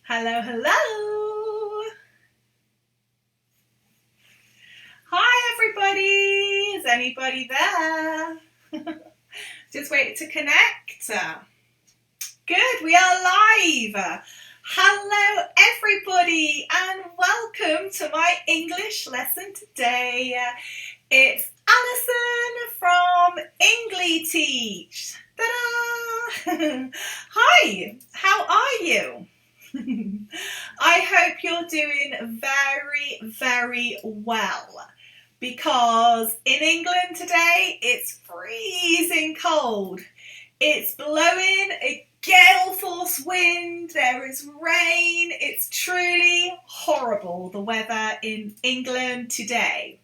Hello, hello. Hi, everybody. Is anybody there? Just wait to connect. Good, we are live. Hello, everybody, and welcome to my English lesson today. It's Alison from Engli-teach. Ta-da! Hi, how are you? I hope you're doing very, very well, because in England today it's freezing cold. It's blowing a gale force wind, there is rain, it's truly horrible, the weather in England today.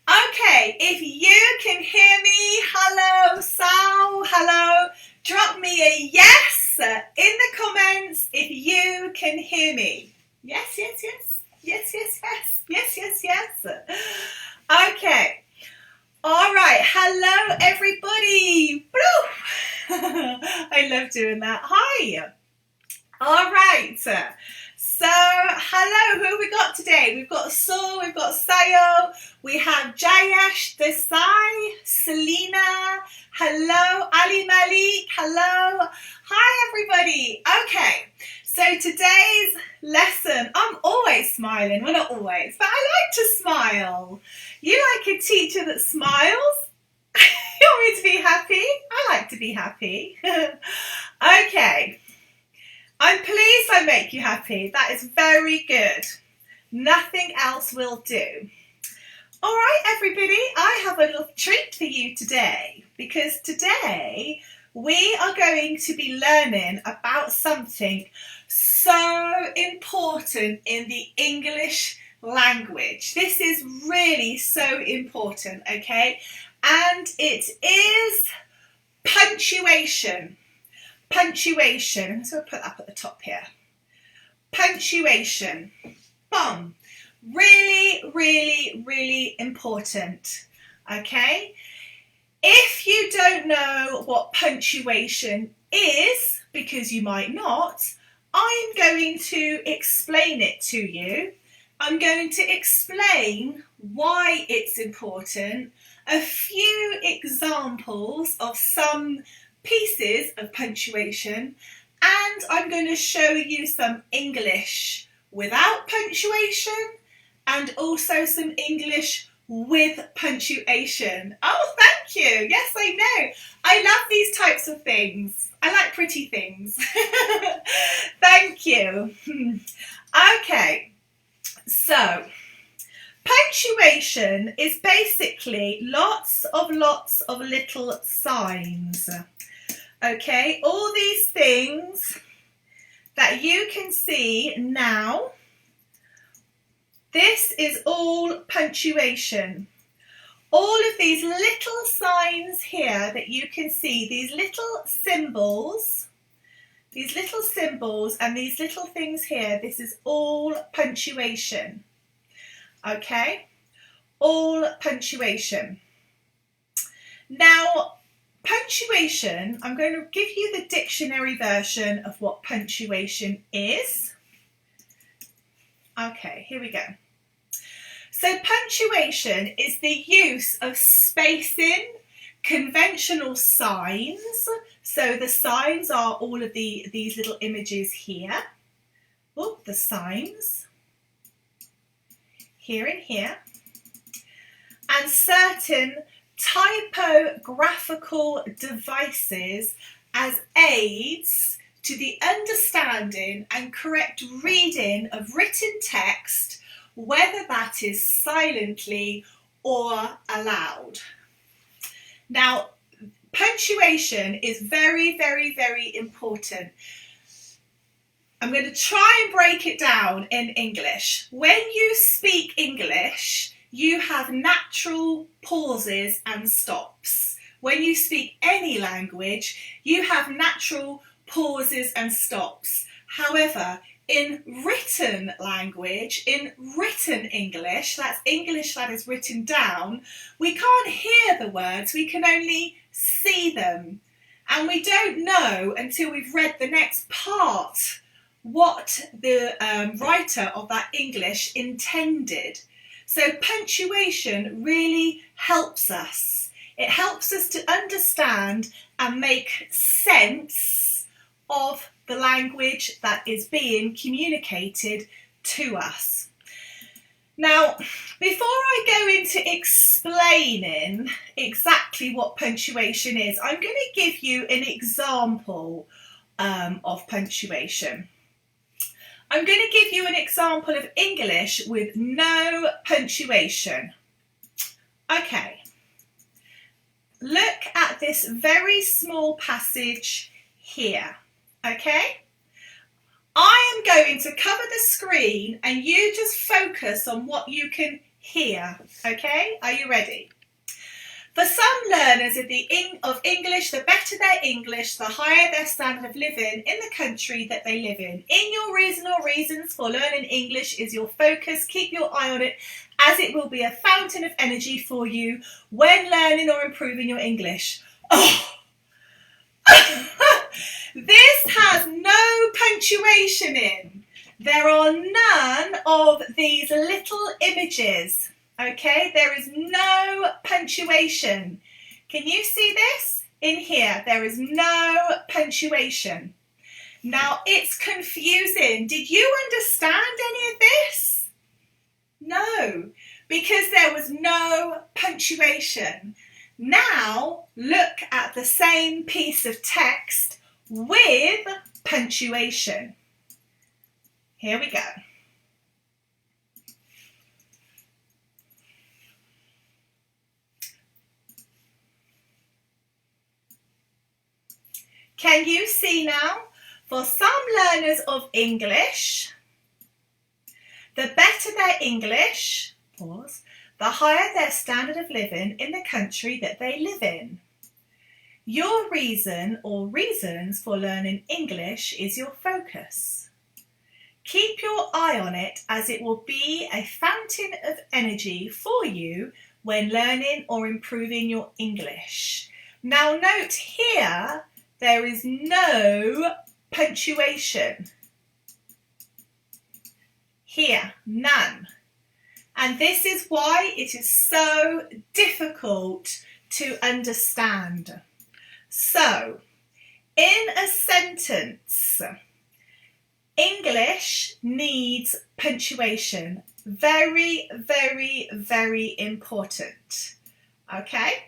Okay, if you can hear me, hello, Sal, hello, drop me a yes in the comments if you can hear me. Yes, yes, yes, yes, yes, yes, yes, yes, yes. Okay, all right, hello, everybody. I love doing that. Hi. All right. So, hello, who have we got today? We've got Saul, we've got Sayo, we have Jayesh, Desai, Selena, hello, Ali Malik, hello. Hi, everybody. Okay, so today's lesson, I'm always smiling. Well, not always, but I like to smile. You like a teacher that smiles? You want me to be happy? I like to be happy. Okay. I'm pleased I make you happy. That is very good. Nothing else will do. All right, everybody, I have a little treat for you today, because today we are going to be learning about something so important in the English language. This is really so important, okay? And it is punctuation. Punctuation, so I'll put that at the top here. Punctuation, boom. Really, really, really important, okay? If you don't know what punctuation is, because you might not, I'm going to explain it to you. I'm going to explain why it's important, a few examples of some pieces of punctuation, and I'm going to show you some English without punctuation and also some English with punctuation. Oh, thank you. Yes, I know. I love these types of things. I like pretty things. Thank you. Okay, so punctuation is basically lots of little signs. Okay, all these things that you can see now, this is all punctuation. All of these little signs here that you can see, these little symbols and these little things here, this is all punctuation. Okay, all punctuation. Now, punctuation, I'm going to give you the dictionary version of what punctuation is. Okay, here we go. So punctuation is the use of spacing, conventional signs. So the signs are all of these little images here. Oh, the signs. Here and here. And certain typographical devices as aids to the understanding and correct reading of written text, whether that is silently or aloud. Now, punctuation is very, very, very important. I'm going to try and break it down in English. When you speak English, you have natural pauses and stops. When you speak any language, you have natural pauses and stops. However, in written language, in written English, that's English that is written down, we can't hear the words, we can only see them. And we don't know until we've read the next part what the writer of that English intended. So punctuation really helps us. It helps us to understand and make sense of the language that is being communicated to us. Now, before I go into explaining exactly what punctuation is, I'm going to give you an example of punctuation. I'm going to give you an example of English with no punctuation. Okay, look at this very small passage here, okay? I am going to cover the screen and you just focus on what you can hear, okay? Are you ready? For some learners of English, the better their English, the higher their standard of living in the country that they live in. In your reason or reasons for learning English is your focus. Keep your eye on it, as it will be a fountain of energy for you when learning or improving your English. Oh! This has no punctuation in. There are none of these little images. Okay, there is no punctuation. Can you see this? In here, there is no punctuation. Now, it's confusing. Did you understand any of this? No, because there was no punctuation. Now, look at the same piece of text with punctuation. Here we go. Can you see now? For some learners of English, the better their English, pause, the higher their standard of living in the country that they live in. Your reason or reasons for learning English is your focus. Keep your eye on it, as it will be a fountain of energy for you when learning or improving your English. Now note here, there is no punctuation. Here, none. And this is why it is so difficult to understand. So, in a sentence, English needs punctuation. Very, very, very important. Okay?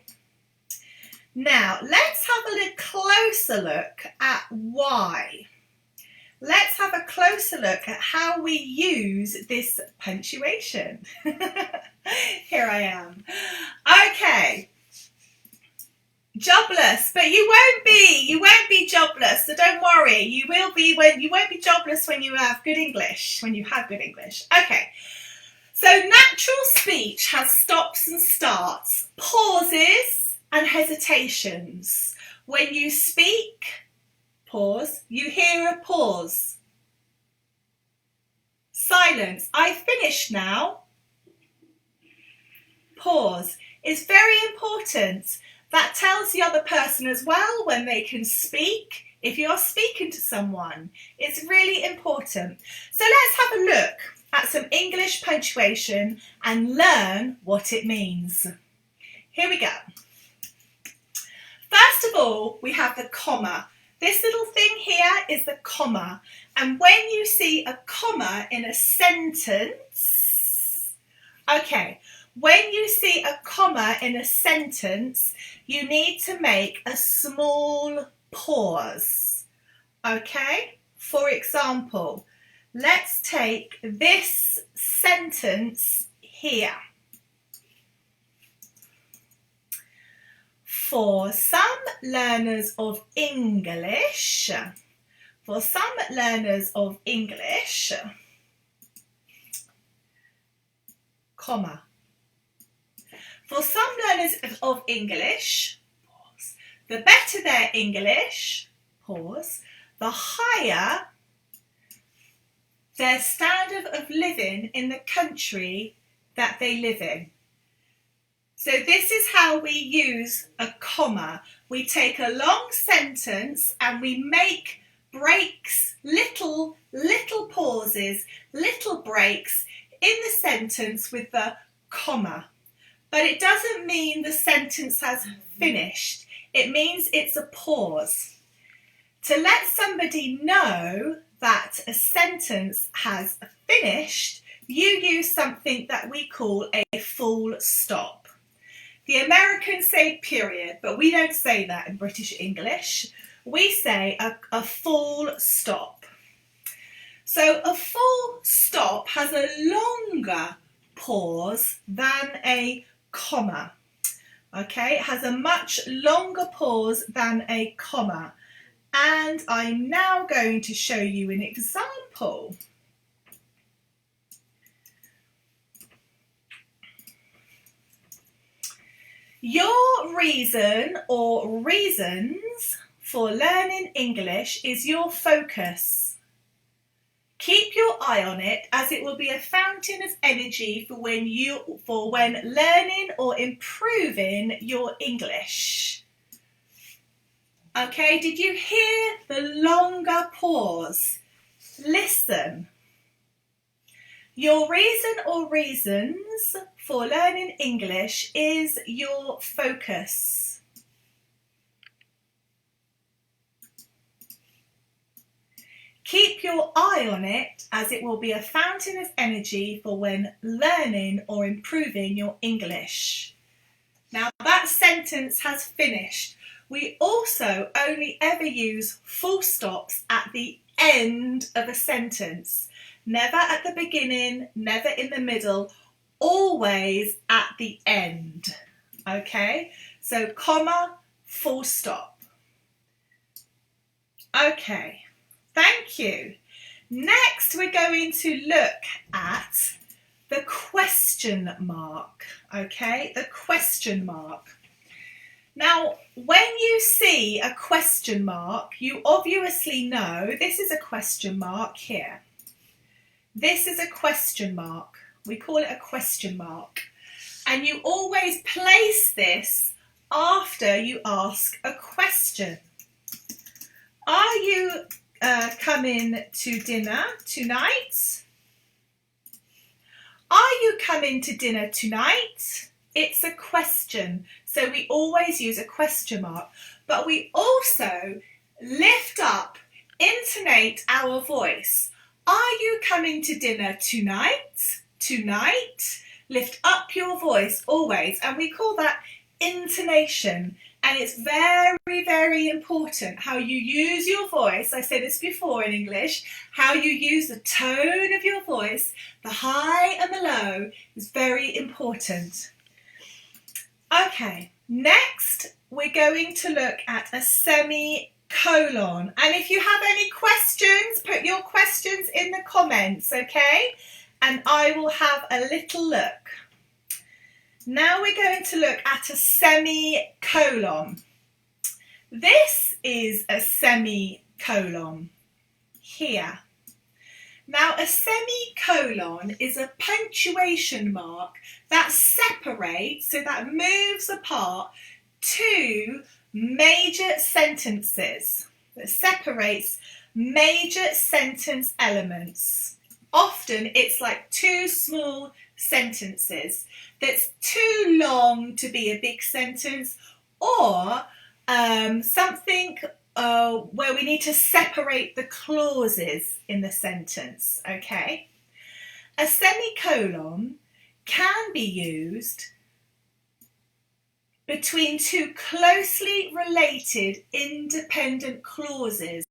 Now, let's have a little closer look at why. Let's have a closer look at how we use this punctuation. Here I am. Okay. Jobless, but you won't be jobless, so don't worry. You won't be jobless when you have good English, Okay. So natural speech has stops and starts, pauses and hesitations. When you speak, pause, you hear a pause. Silence. I finished now. Pause. It's very important. That tells the other person as well when they can speak. If you're speaking to someone, it's really important. So let's have a look at some English punctuation and learn what it means. Here we go. First of all, we have the comma. This little thing here is the comma. And when you see a comma in a sentence, okay, when you see a comma in a sentence, you need to make a small pause. Okay? For example, let's take this sentence here. For some learners of English, comma. For some learners of English, pause, the better their English, pause, the higher their standard of living in the country that they live in. So this is how we use a comma. We take a long sentence and we make breaks, little pauses, little breaks in the sentence with the comma. But it doesn't mean the sentence has finished. It means it's a pause. To let somebody know that a sentence has finished, you use something that we call a full stop. The Americans say period, but we don't say that in British English. We say a full stop. So a full stop has a longer pause than a comma. Okay, it has a much longer pause than a comma. And I'm now going to show you an example. Your reason or reasons for learning English is your focus. Keep your eye on it, as it will be a fountain of energy for when learning or improving your English. Okay, did you hear the longer pause? Listen. Your reason or reasons for learning English is your focus. Keep your eye on it, as it will be a fountain of energy for when learning or improving your English. Now that sentence has finished. We also only ever use full stops at the end of a sentence. Never at the beginning, never in the middle, always at the end. Okay, so comma, full stop. Okay, thank you. Next, we're going to look at the question mark. Okay, the question mark. Now, when you see a question mark, you obviously know this is a question mark here. This is a question mark. We call it a question mark. And you always place this after you ask a question. Are you coming to dinner tonight? Are you coming to dinner tonight? It's a question. So we always use a question mark. But we also lift up, intonate our voice. Are you coming to dinner tonight? Tonight? Lift up your voice always, and we call that intonation. And it's very, very important how you use your voice. I said this before in English. How you use the tone of your voice, the high and the low, is very important. Okay, next we're going to look at a semicolon. And if you have any questions, put your questions in the comments, okay? And I will have a little look. Now we're going to look at a semicolon. This is a semicolon here. Now a semicolon is a punctuation mark that separates, so that moves apart two major sentences, that separates major sentence elements. Often it's like two small sentences that's too long to be a big sentence, or something where we need to separate the clauses in the sentence, okay? A semicolon can be used between two closely related independent clauses,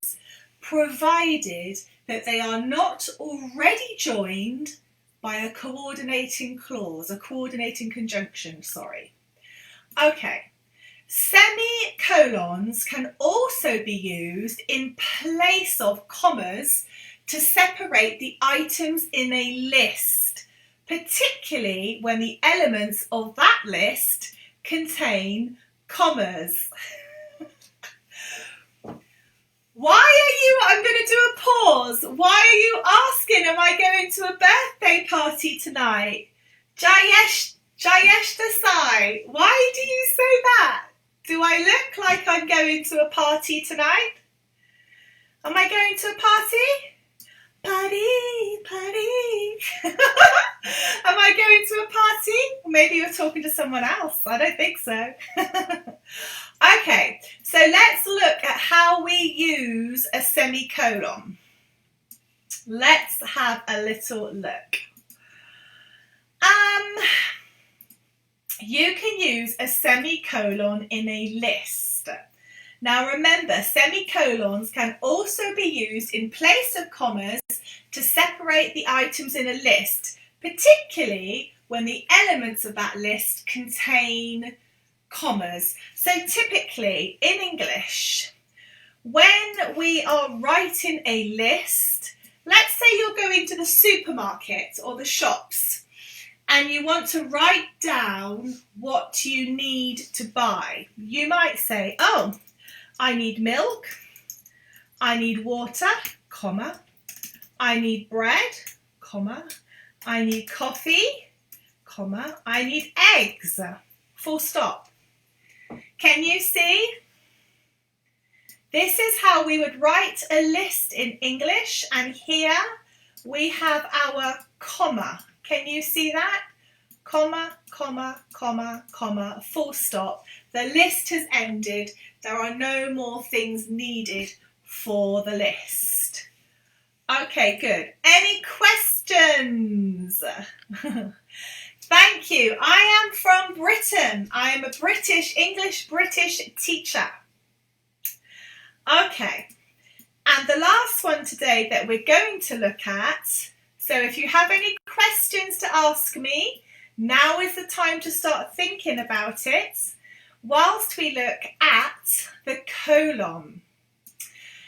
provided that they are not already joined by a coordinating clause, a coordinating conjunction, sorry. Okay, semicolons can also be used in place of commas to separate the items in a list, particularly when the elements of that list contain commas. I'm going to do a pause. Why are you asking, am I going to a birthday party tonight? Jayesh Desai, why do you say that? Do I look like I'm going to a party tonight? Am I going to a party? Party. Am I going to a party? Maybe you're talking to someone else. I don't think so. Okay, so let's look at how we use a semicolon. Let's have a little look. You can use a semicolon in a list. Now remember, semicolons can also be used in place of commas to separate the items in a list, particularly when the elements of that list contain commas. So typically in English, when we are writing a list, let's say you're going to the supermarket or the shops and you want to write down what you need to buy. You might say, oh, I need milk, I need water, comma, I need bread, comma, I need coffee, comma, I need eggs, full stop. Can you see? This is how we would write a list in English, and here we have our comma. Can you see that? Comma, comma, comma, comma, full stop. The list has ended. There are no more things needed for the list. Okay, good. Any questions? Thank you. I am from Britain. I am a British teacher. Okay, and the last one today that we're going to look at, so if you have any questions to ask me, now is the time to start thinking about it whilst we look at the colon.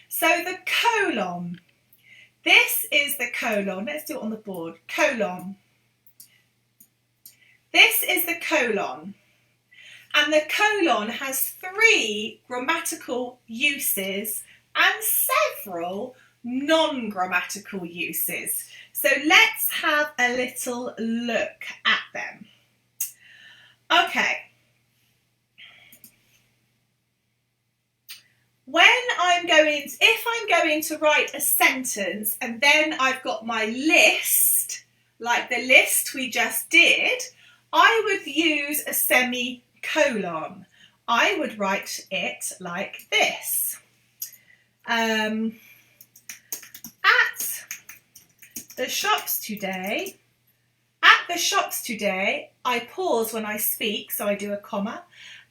So the colon, this is the colon. Let's do it on the board. Colon. This is the colon. And the colon has 3 grammatical uses and several non-grammatical uses. So let's have a little look at them. Okay. If I'm going to write a sentence and then I've got my list, like the list we just did, I would use a semicolon. I would write it like this. At the shops today, I pause when I speak, so I do a comma.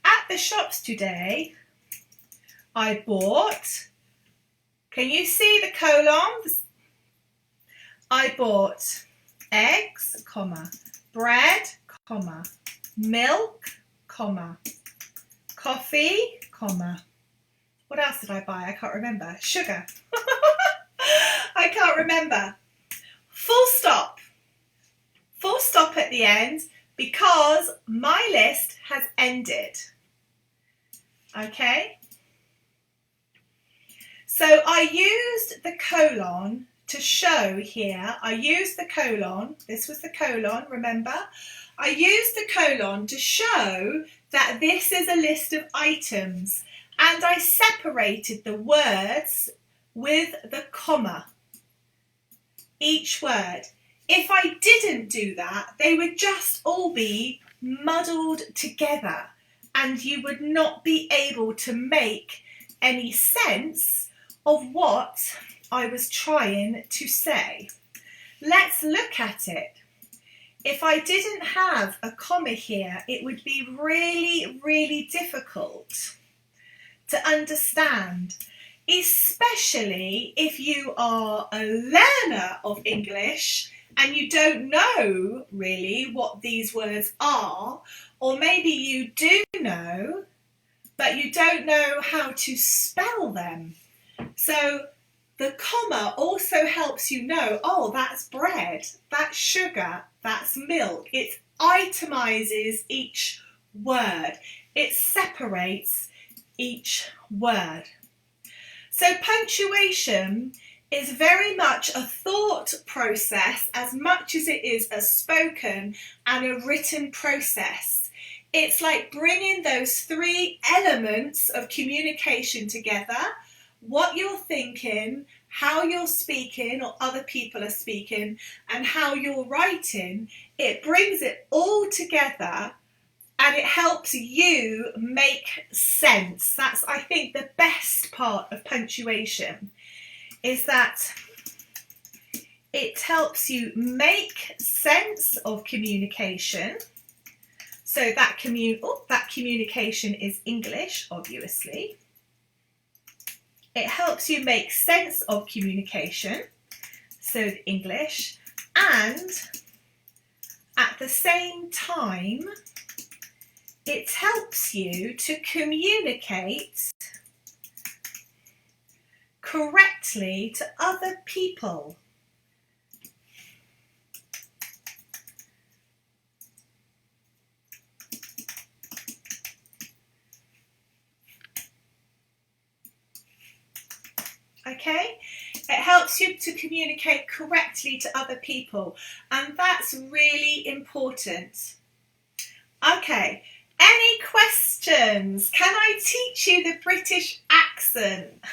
At the shops today, I bought, can you see the colon? I bought eggs, comma, bread, comma, milk, comma, coffee, comma. What else did I buy? I can't remember. Sugar. I can't remember. Full stop. Full stop at the end because my list has ended. Okay? So I used the colon to show here. I used the colon. This was the colon, remember? I used the colon to show that this is a list of items, and I separated the words with the comma. Each word. If I didn't do that, they would just all be muddled together and you would not be able to make any sense of what I was trying to say. Let's look at it. If I didn't have a comma here, it would be really, really difficult to understand, especially if you are a learner of English and you don't know really what these words are, or maybe you do know, but you don't know how to spell them. So the comma also helps you know, oh, that's bread, that's sugar, that's milk. It itemizes each word. It separates each word. So punctuation is very much a thought process as much as it is a spoken and a written process. It's like bringing those 3 elements of communication together what you're thinking, how you're speaking or other people are speaking, and how you're writing. It brings it all together and it helps you make sense. That's, I think, the best part of punctuation, is that it helps you make sense of communication. So that communication is English, obviously. It helps you make sense of communication, so the English, and at the same time, it helps you to communicate correctly to other people. Okay, it helps you to communicate correctly to other people, and that's really important. Okay, any questions? Can I teach you the British accent?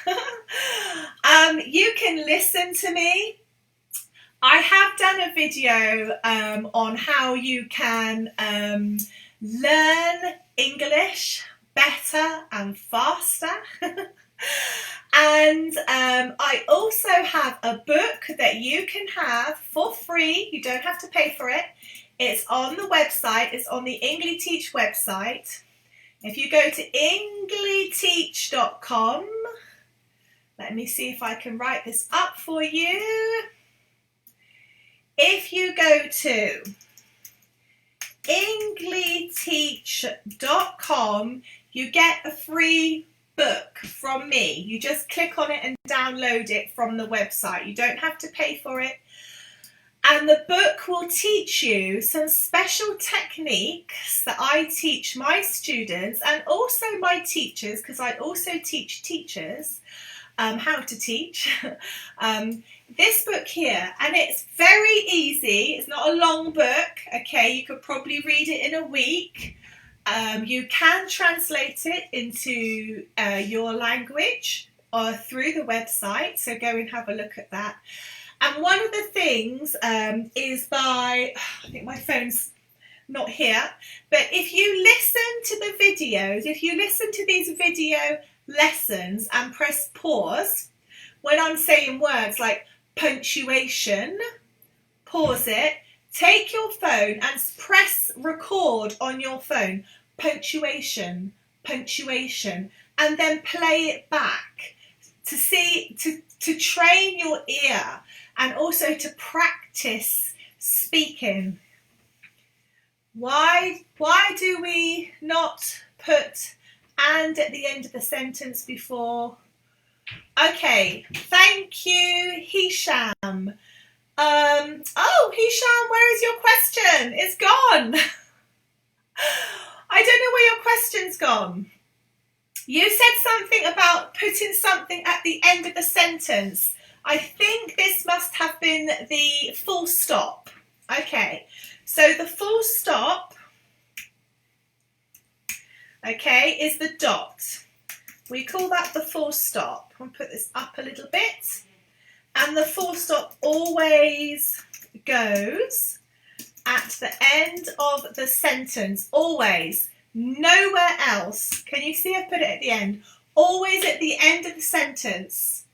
You can listen to me. I have done a video on how you can learn English better and faster. And I also have a book that you can have for free. You don't have to pay for it. It's on the website. It's on the Engli-teach website. If you go to Engli-teach.com, let me see if I can write this up for you. If you go to Engli-teach.com, you get a free book from me. You just click on it and download it from the website. You don't have to pay for it. And the book will teach you some special techniques that I teach my students and also my teachers, because I also teach teachers how to teach. This book here, and it's very easy. It's not a long book. Okay, you could probably read it in a week. You can translate it into your language or through the website, so go and have a look at that. And one of the things is by, I think my phone's not here, but if you listen to the videos, if you listen to these video lessons and press pause, when I'm saying words like punctuation, pause it, take your phone and press record on your phone, punctuation, punctuation, and then play it back to see, to train your ear and also to practice speaking. Why do we not put and at the end of the sentence before? Okay, thank you, Hisham. Oh, Hisham, where is your question? It's gone. I don't know where your question's gone. You said something about putting something at the end of the sentence. I think this must have been the full stop. Okay, so the full stop, okay, is the dot. We call that the full stop. I'll put this up a little bit. And the full stop always goes at the end of the sentence. Always. Nowhere else. Can you see I've put it at the end? Always at the end of the sentence,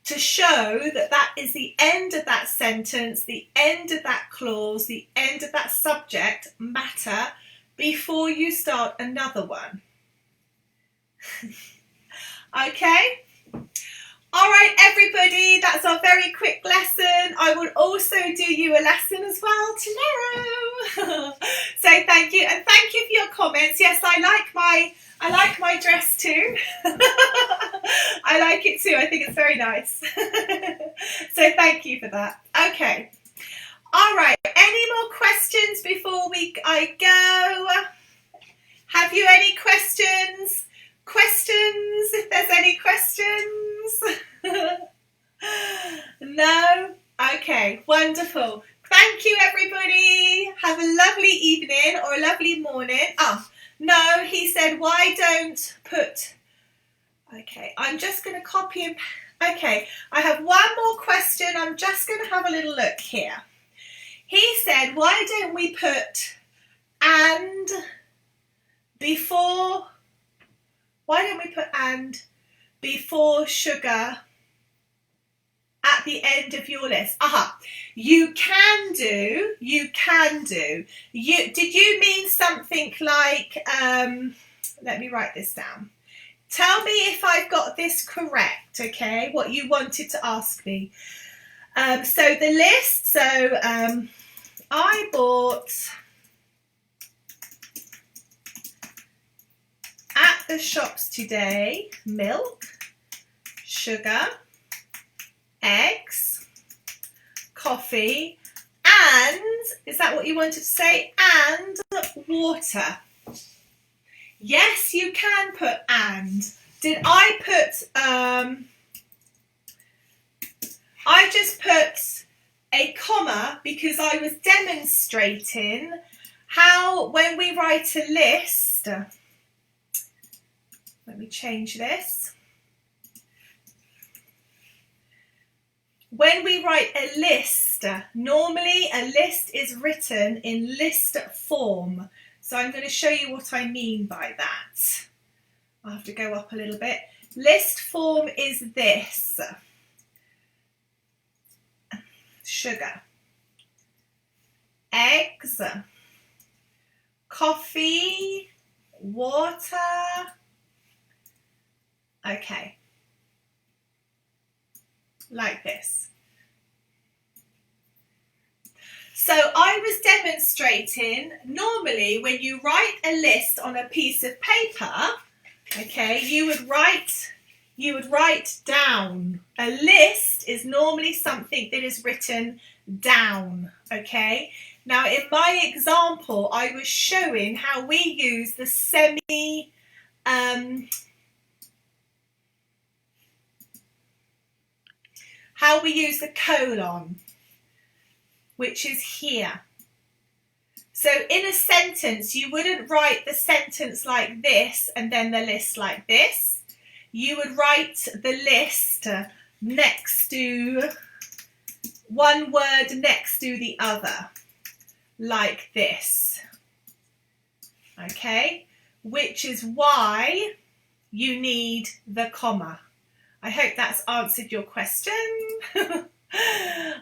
to show that that is the end of that sentence, the end of that clause, the end of that subject matter before you start another one. Okay? All right, everybody, that's our very quick lesson. I will also do you a lesson as well tomorrow. So thank you, and thank you for your comments. Yes, I like my dress too. I like it too. I think it's very nice. So thank you for that. Okay. All right. Any more questions before I go? Have you any questions? Questions, if there's any questions? No? Okay, wonderful. Thank you, everybody. Have a lovely evening or a lovely morning. Oh, no, he said, why don't put Okay, I'm just going to copy and... Okay, I have one more question. I'm just going to have a little look here. He said, why don't we put and before... Why don't we put and before sugar at the end of your list? Aha, you can do. Did you mean something like, let me write this down. Tell me if I've got this correct, okay, what you wanted to ask me. So the list, I bought at the shops today milk, sugar, eggs, coffee, and, is that what you wanted to say? And water. Yes, you can put and. Did I put, I just put a comma because I was demonstrating how when we write a list, let me change this. When we write a list, normally a list is written in list form. So I'm going to show you what I mean by that. I'll have to go up a little bit. List form is this. Sugar, eggs, coffee, water. Okay. Like this. So I was demonstrating, normally when you write a list on a piece of paper, okay, you would write down. A list is normally something that is written down, okay? Now in my example, I was showing how we use the how we use the colon, which is here. So in a sentence, you wouldn't write the sentence like this and then the list like this. You would write the list next to, one word next to the other, like this. Okay? Which is why you need the comma. I hope that's answered your question.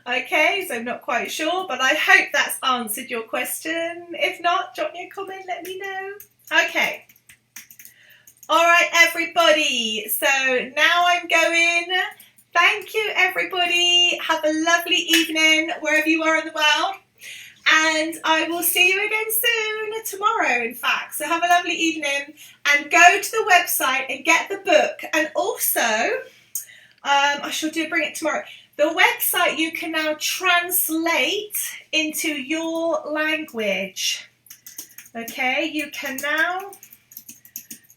Okay, so I'm not quite sure, but I hope that's answered your question. If not, drop me a comment, let me know. Okay. All right, everybody. So now I'm going. Thank you, everybody. Have a lovely evening wherever you are in the world. And I will see you again soon, tomorrow, in fact. So have a lovely evening and go to the website and get the book. And also, I shall bring it tomorrow. The website you can now translate into your language. Okay, you can now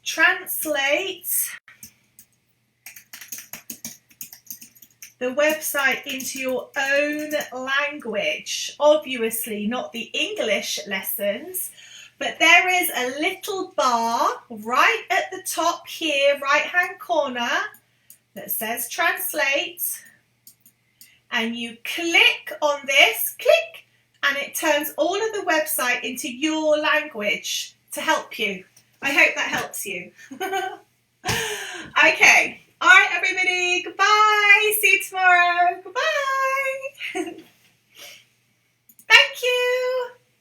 translate the website into your own language. Obviously, not the English lessons, but there is a little bar right at the top here, right-hand corner, that says translate. And you click on this, click, and it turns all of the website into your language to help you. I hope that helps you. Okay. All right, everybody. Goodbye. See you tomorrow. Goodbye.